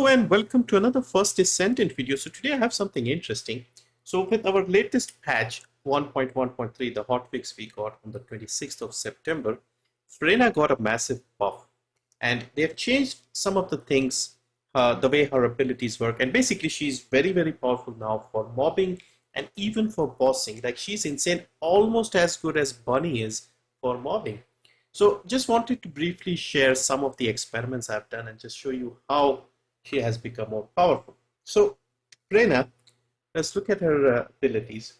and welcome to another first Descendant video. So today I have something interesting. So with our latest patch 1.1.3, the hotfix we got on the 26th of September, Freyna got a massive buff and they've changed some of the things, the way her abilities work, and basically she's very powerful now for mobbing and even for bossing. Like, she's insane, almost as good as Bunny is for mobbing. So just wanted to briefly share some of the experiments I've done and just show you how she has become more powerful. So Freyna, let's look at her abilities.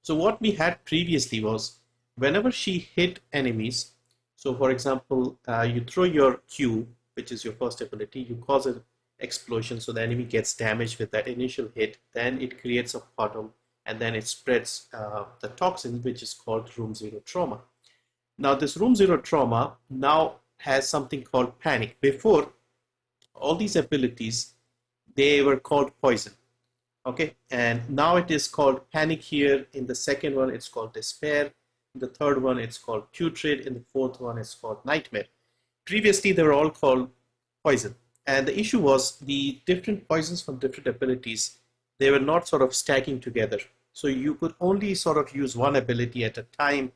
So what we had previously was whenever she hit enemies, so for example, you throw your Q, which is your first ability, you cause an explosion, so the enemy gets damaged with that initial hit, then it creates a puddle, and then it spreads the toxin, which is called room zero trauma. Now this room zero trauma now has something called panic. Before, all these abilities, they were called poison. Okay, and now it is called panic here. In the second one, it's called despair. In the third one, it's called putrid. In the fourth one, it's called nightmare. Previously, they were all called poison. And the issue was the different poisons from different abilities, they were not sort of stacking together. So you could only sort of use one ability at a time.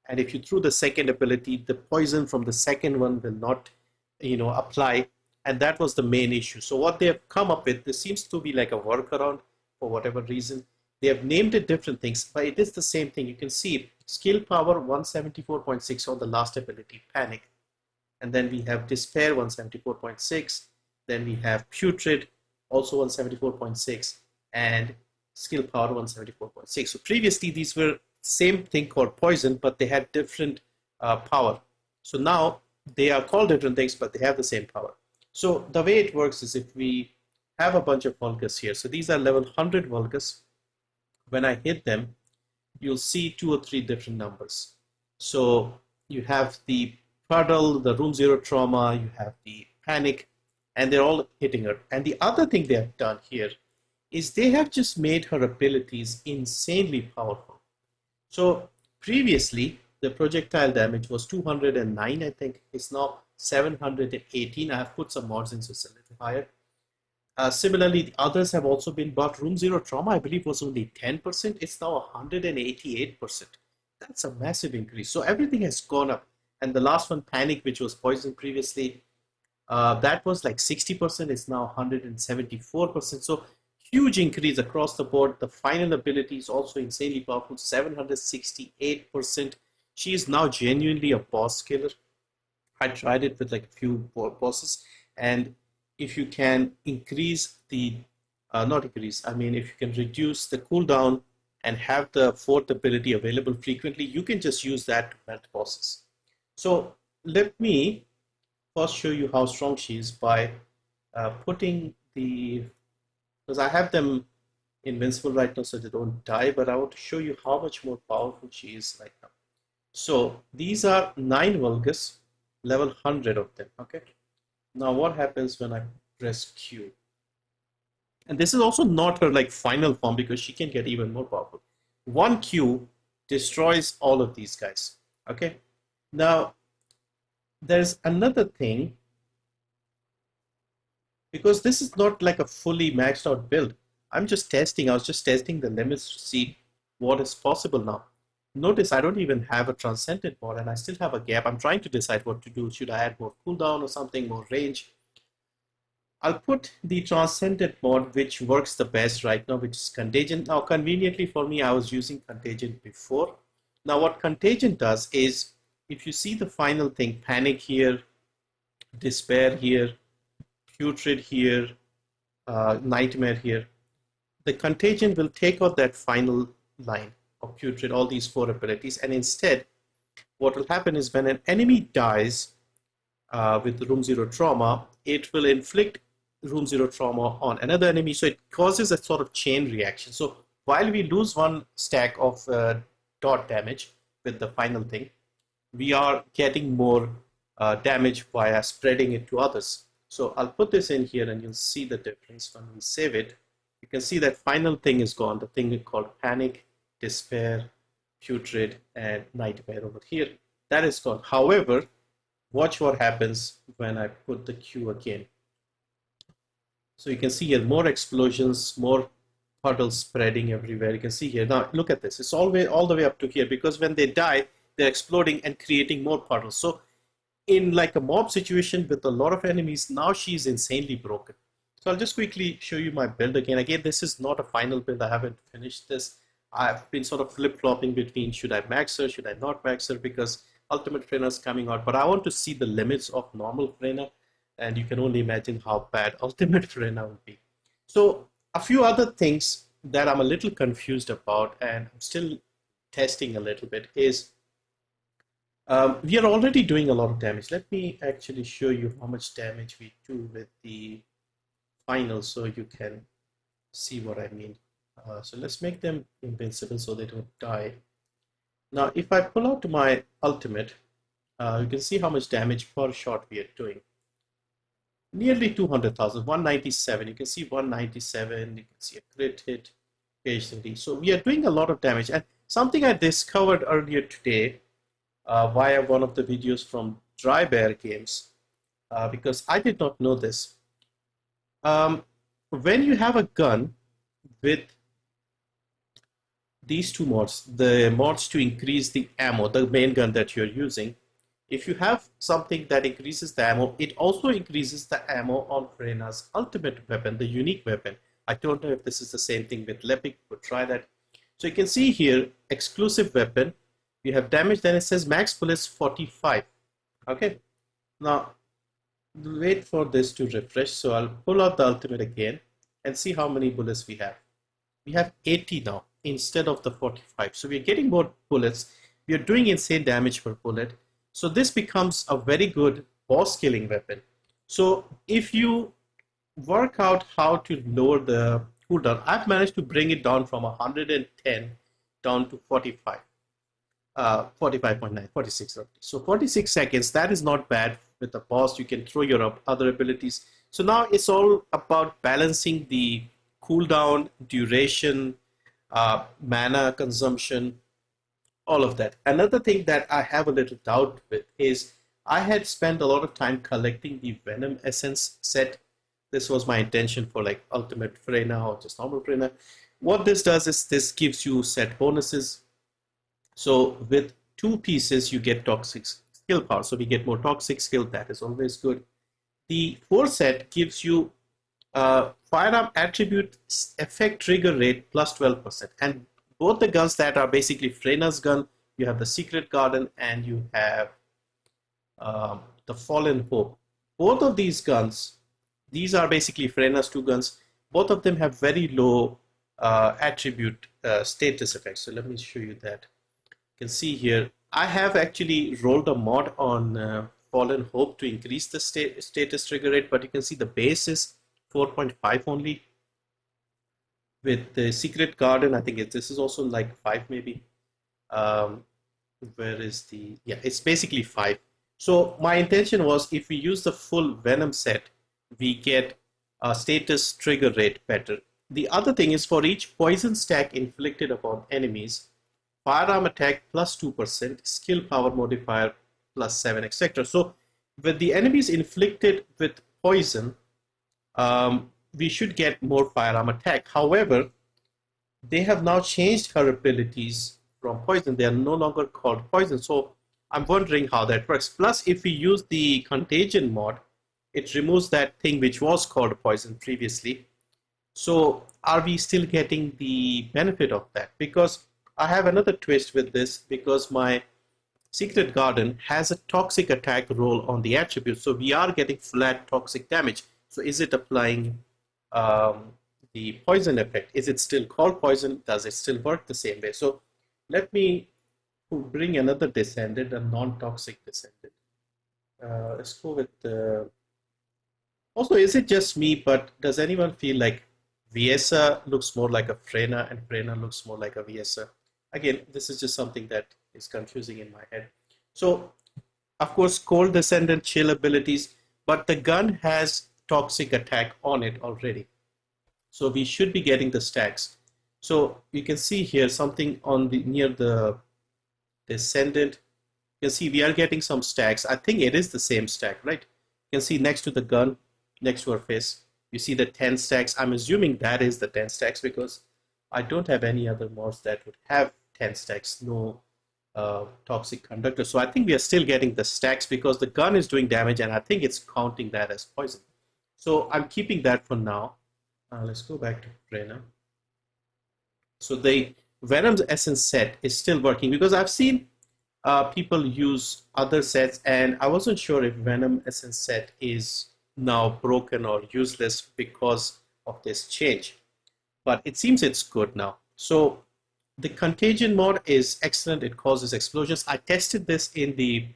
And if you threw the second ability, the poison from the second one will not, apply. And that was the main issue. So what they have come up with, this seems to be like a workaround for whatever reason. They have named it different things, but it is the same thing. You can see skill power 174.6 on the last ability, panic. And then we have despair 174.6. Then we have putrid, also 174.6, and skill power 174.6. So previously these were same thing called poison, but they had different power. So now they are called different things, but they have the same power. So the way it works is if we have a bunch of Vulgus here, so these are level 100 Vulgus. When I hit them, you'll see 2 or 3 different numbers. So you have the puddle, the room zero trauma, you have the panic, and they're all hitting her. And the other thing they have done here is they have just made her abilities insanely powerful. So previously, the projectile damage was 209, I think. It's now 718. I have put some mods in, so it's a little higher. Similarly, the others have also been buffed. Room zero trauma, I believe, was only 10%. It's now 188%. That's a massive increase. So everything has gone up. And the last one, panic, which was poison previously, that was like 60%. It's now 174%. So huge increase across the board. The final ability is also insanely powerful, 768%. She is now genuinely a boss killer. I tried it with like a few bosses, and if you can increase the, if you can reduce the cooldown and have the fourth ability available frequently, you can just use that to melt bosses. So let me first show you how strong she is by putting the, because I have them invincible right now so they don't die, but I want to show you how much more powerful she is right now. So these are 9 Vulgus, level 100 of them. Okay, now what happens when I press Q? And this is also not her like final form, because she can get even more powerful. 1 Q destroys all of these guys. Okay, now there's another thing, because this is not like a fully maxed out build. I'm just testing. I was just testing the limits to see what is possible now. Notice I don't even have a Transcendent mod, and I still have a gap. I'm trying to decide what to do. Should I add more cooldown or something, more range? I'll put the Transcendent mod, which works the best right now, which is Contagion. Now, conveniently for me, I was using Contagion before. Now, what Contagion does is, if you see the final thing, panic here, despair here, putrid here, nightmare here, the Contagion will take out that final line of putrid, all these 4 abilities, and instead what will happen is when an enemy dies with the room zero trauma, it will inflict room zero trauma on another enemy, so it causes a sort of chain reaction. So while we lose 1 stack of dot damage with the final thing, we are getting more damage via spreading it to others. So I'll put this in here and you'll see the difference when we save it. You can see that final thing is gone, the thing called panic, despair, putrid, and nightmare over here. That is gone. However, watch what happens when I put the Q again. So you can see here more explosions, more puddles spreading everywhere. You can see here. Now look at this. It's all the way up to here, because when they die, they're exploding and creating more puddles. So in like a mob situation with a lot of enemies, now she's insanely broken. So I'll just quickly show you my build again. Again, this is not a final build. I haven't finished this. I've been sort of flip-flopping between should I max her, should I not max her, because Ultimate Freyna is coming out. But I want to see the limits of normal Freyna, and you can only imagine how bad Ultimate Freyna would be. So a few other things that I'm a little confused about, and I'm still testing a little bit, is we are already doing a lot of damage. Let me actually show you how much damage we do with the final so you can see what I mean. So let's make them invincible so they don't die. Now, if I pull out my ultimate, you can see how much damage per shot we are doing. Nearly 200,000, 197. You can see 197. You can see a crit hit occasionally. So we are doing a lot of damage. And something I discovered earlier today via one of the videos from Dry Bear Games, because I did not know this. When you have a gun with these two mods, the mods to increase the ammo, the main gun that you're using, if you have something that increases the ammo, it also increases the ammo on Freyna's ultimate weapon, the unique weapon. I don't know if this is the same thing with Lepic, but try that. So you can see here, exclusive weapon, you have damage, then it says max bullets 45. Okay, now wait for this to refresh. So I'll pull out the ultimate again and see how many bullets we have. We have 80 now instead of the 45. So we're getting more bullets. We are doing insane damage per bullet. So this becomes a very good boss killing weapon. So if you work out how to lower the cooldown, I've managed to bring it down from 110 down to 45. 45.9, 46 roughly. So 46 seconds, that is not bad with the boss. You can throw your other abilities. So now it's all about balancing the cooldown, duration, mana consumption, all of that. Another thing that I have a little doubt with is I had spent a lot of time collecting the Venom Essence Set. This was my intention for like Ultimate Freyna or just normal Freyna. What this does is this gives you set bonuses. So with 2 pieces, you get toxic skill power. So we get more toxic skill. That is always good. The 4 set gives you firearm attribute effect trigger rate plus 12%. And both the guns that are basically Freyna's gun, you have the Secret Garden and you have the Fallen Hope. Both of these guns, these are basically Freyna's 2 guns. Both of them have very low attribute status effects. So let me show you that. You can see here, I have actually rolled a mod on Fallen Hope to increase the status trigger rate, but you can see the base is 4.5 only. With the Secret Garden, I think this is also like 5 maybe. Where is the, yeah, it's basically 5. So my intention was if we use the full Venom set, we get a status trigger rate better. The other thing is for each poison stack inflicted upon enemies, firearm attack plus 2%, skill power modifier plus 7, etc. So with the enemies inflicted with poison, we should get more firearm attack. However, they have now changed her abilities from poison. They are no longer called poison. So I'm wondering how that works. Plus, if we use the Contagion mod, it removes that thing which was called poison previously. So are we still getting the benefit of that? Because I have another twist with this, because my Secret Garden has a toxic attack roll on the attribute. So we are getting flat toxic damage. So is it applying the poison effect? Is it still called poison? Does it still work the same way? So let me bring another Descendant, a non-toxic Descendant. Let's go with also, is it just me, but does anyone feel like Viesa looks more like a Freyna and Freyna looks more like a Viesa? Again, this is just something that is confusing in my head. So, of course, Cold Descendant, chill abilities, but the gun has toxic attack on it already. So we should be getting the stacks. So you can see here something on the near the Descendant. You can see we are getting some stacks. I think it is the same stack, right? You can see next to the gun, next to her face. You see the 10 stacks. I'm assuming that is the 10 stacks because I don't have any other mods that would have 10 stacks, no toxic conductor. So I think we are still getting the stacks because the gun is doing damage and I think it's counting that as poison. So I'm keeping that for now. Let's go back to Freyna. So the Venom Essence set is still working because I've seen people use other sets and I wasn't sure if Venom Essence set is now broken or useless because of this change. But it seems it's good now. So the Contagion mod is excellent. It causes explosions. I tested this in the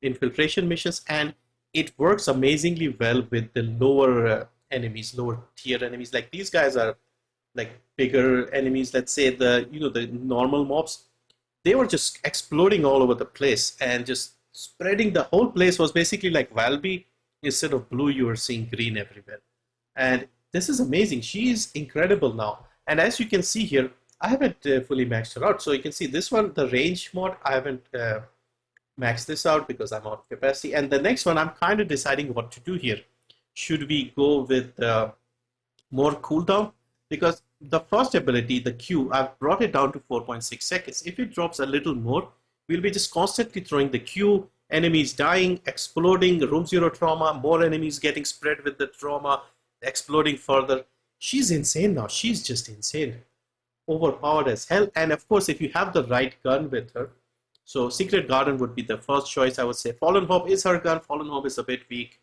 infiltration missions and it works amazingly well with the lower enemies, lower tier enemies. Like these guys are like bigger enemies. Let's say the the normal mobs. They were just exploding all over the place and just spreading. The whole place was basically like Valby. Instead of blue, you were seeing green everywhere. And this is amazing. She is incredible now. And as you can see here, I haven't fully maxed her out. So you can see this one, the range mod, I haven't maxed this out because I'm out of capacity. And the next one, I'm kind of deciding what to do here. Should we go with more cooldown? Because the first ability, the Q, I've brought it down to 4.6 seconds. If it drops a little more, we'll be just constantly throwing the Q, enemies dying, exploding, room zero trauma, more enemies getting spread with the trauma, exploding further. She's insane now. She's just insane. Overpowered as hell. And of course, if you have the right gun with her, so Secret Garden would be the first choice, I would say. Fallen Hope is her gun. Fallen Hope is a bit weak.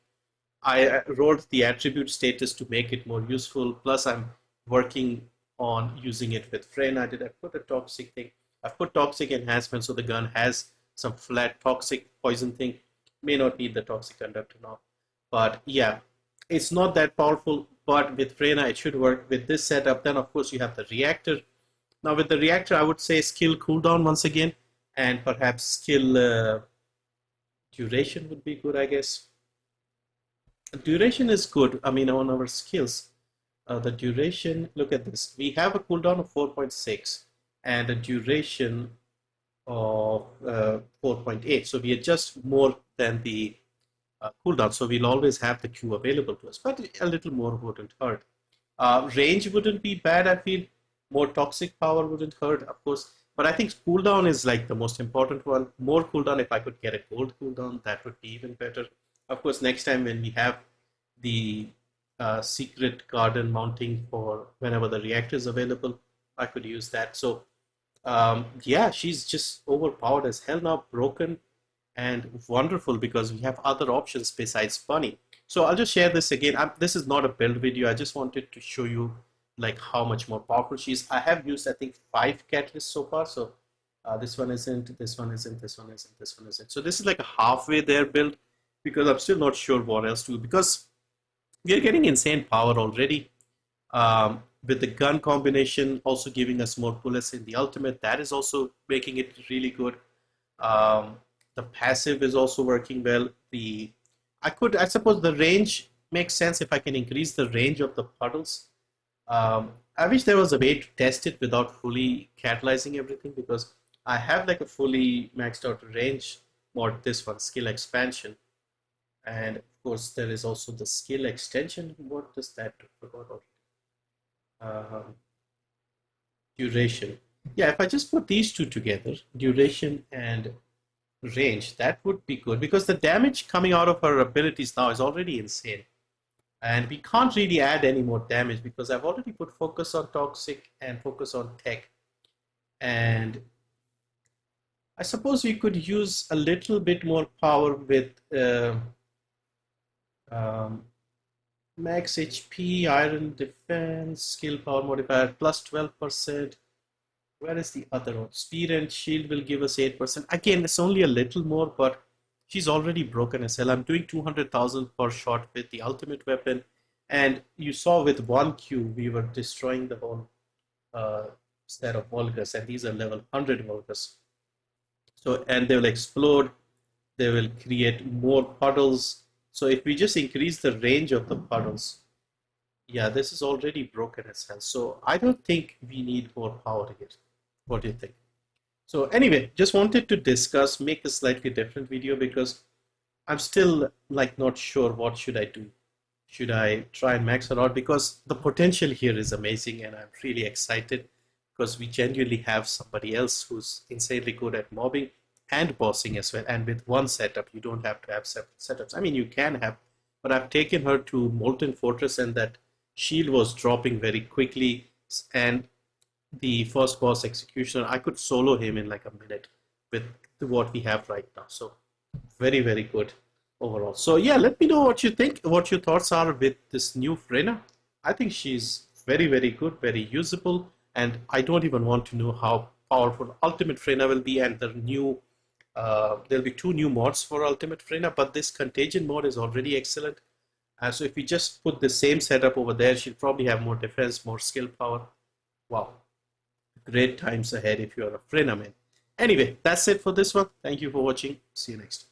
I rolled the attribute status to make it more useful. Plus, I'm working on using it with Freyna. Did I put a toxic thing? I've put toxic enhancement so the gun has some flat toxic poison thing. May not need the toxic conductor now. But yeah, it's not that powerful. But with Freyna, it should work. With this setup, then of course you have the reactor. Now with the reactor, I would say skill cooldown once again. And perhaps skill duration would be good, I guess. Duration is good. I mean, on our skills, the duration, look at this. We have a cooldown of 4.6 and a duration of 4.8. So we are just more than the cooldown. So we'll always have the Q available to us, but a little more wouldn't hurt. Range wouldn't be bad, I feel. More toxic power wouldn't hurt, of course. But I think cooldown is like the most important one. More cooldown, if I could get a gold cooldown, that would be even better. Of course, next time when we have the secret garden mounting for whenever the reactor is available, I could use that. So yeah, she's just overpowered as hell now, broken and wonderful because we have other options besides Bunny. So I'll just share this again. This is not a build video. I just wanted to show you like how much more powerful she is. I have used, I think, 5 catalysts so far. So this one isn't, this one isn't, this one isn't, this one isn't. So this is like a halfway there build because I'm still not sure what else to do because we are getting insane power already. With the gun combination also giving us more bullets in the ultimate, that is also making it really good. The passive is also working well. I suppose the range makes sense if I can increase the range of the puddles. I wish there was a way to test it without fully catalyzing everything because I have like a fully maxed out range mod, this one, skill expansion. And of course, there is also the skill extension. What does that do? Forgot already. Duration. Yeah, if I just put these two together, duration and range, that would be good because the damage coming out of her abilities now is already insane. And we can't really add any more damage because I've already put focus on toxic and focus on tech. And I suppose we could use a little bit more power with max HP, iron defense, skill power modifier plus 12%. Where is the other one? Speed and shield will give us 8%. Again, it's only a little more, but she's already broken as hell. I'm doing 200,000 per shot with the ultimate weapon. And you saw with 1Q, we were destroying the whole set of Volgas. And these are level 100 Volgas. So, and they will explode. They will create more puddles. So if we just increase the range of the puddles, yeah, this is already broken as hell. So I don't think we need more power here. What do you think? So anyway, just wanted to discuss, make a slightly different video because I'm still like not sure what should I do. Should I try and max her out? Because the potential here is amazing and I'm really excited because we genuinely have somebody else who's insanely good at mobbing and bossing as well. And with one setup, you don't have to have separate setups. I mean, you can have, but I've taken her to Molten Fortress and that shield was dropping very quickly. And the first boss executioner, I could solo him in like a minute with what we have right now. So very, very good overall. So yeah, let me know what you think, what your thoughts are with this new Freyna. I think she's very, very good, very usable, and I don't even want to know how powerful Ultimate Freyna will be. And the new, there'll be two new mods for Ultimate Freyna, but this Contagion mod is already excellent. So if we just put the same setup over there, she'll probably have more defense, more skill power. Wow, great times ahead if you're a Freyna man. Anyway, that's it for this one. Thank you for watching. See you next time.